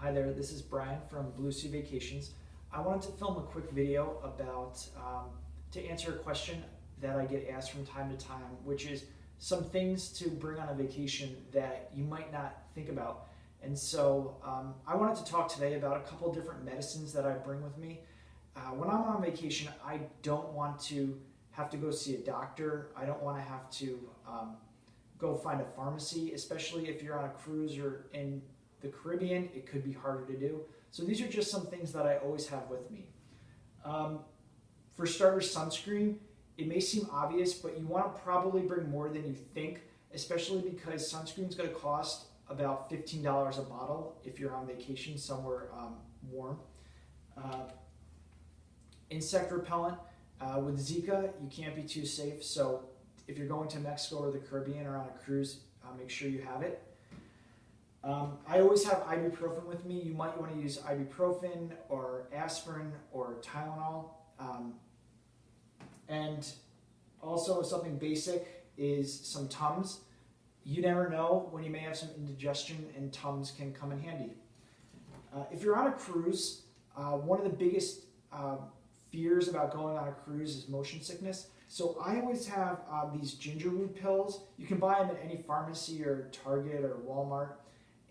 Hi there, this is Brian from Blue Sea Vacations. I wanted to film a quick video about to answer a question that I get asked from time to time, which is some things to bring on a vacation that you might not think about. And so I wanted to talk today about a couple different medicines that I bring with me. When I'm on vacation, I don't want to have to go see a doctor. I don't want to have to go find a pharmacy, especially if you're on a cruise or in the Caribbean. It could be harder to do. So these are just some things that I always have with me. For starters, sunscreen. It may seem obvious, but you want to probably bring more than you think, especially because sunscreen is going to cost about $15 a bottle if you're on vacation somewhere warm. Insect repellent. With Zika, you can't be too safe, so if you're going to Mexico or the Caribbean or on a cruise, make sure you have it. I always have ibuprofen with me. You might want to use ibuprofen or aspirin or Tylenol. And also something basic is some Tums. You never know when you may have some indigestion, and Tums can come in handy. If you're on a cruise, one of the biggest fears about going on a cruise is motion sickness. So I always have these ginger root pills. You can buy them at any pharmacy or Target or Walmart.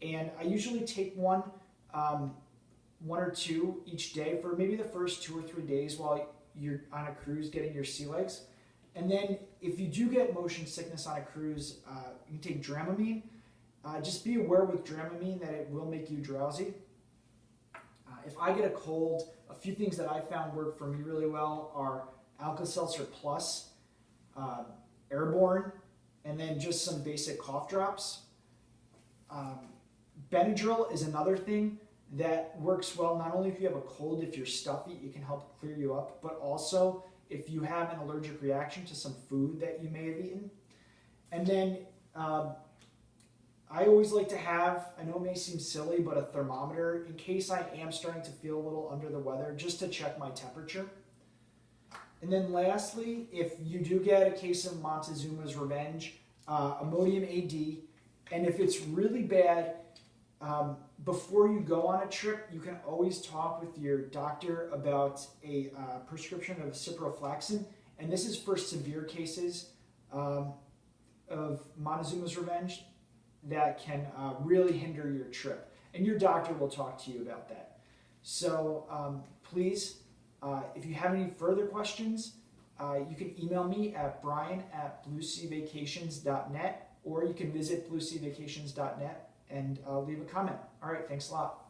And I usually take one or two each day for maybe the first 2 or 3 days while you're on a cruise getting your sea legs. And then if you do get motion sickness on a cruise, you can take Dramamine. Just be aware with Dramamine that it will make you drowsy. If I get a cold, a few things that I found work for me really well are Alka-Seltzer Plus, Airborne, and then just some basic cough drops. Benadryl is another thing that works well, not only if you have a cold, if you're stuffy, it can help clear you up, but also if you have an allergic reaction to some food that you may have eaten. And then I always like to have, I know it may seem silly, but a thermometer in case I am starting to feel a little under the weather, just to check my temperature. And then lastly, if you do get a case of Montezuma's Revenge, Imodium AD, and if it's really bad, before you go on a trip, you can always talk with your doctor about a prescription of ciprofloxacin, and this is for severe cases of Montezuma's Revenge that can really hinder your trip, and your doctor will talk to you about that. So please, if you have any further questions, you can email me at brian@blueseavacations.net, or you can visit blueseavacations.net and leave a comment. All right, thanks a lot.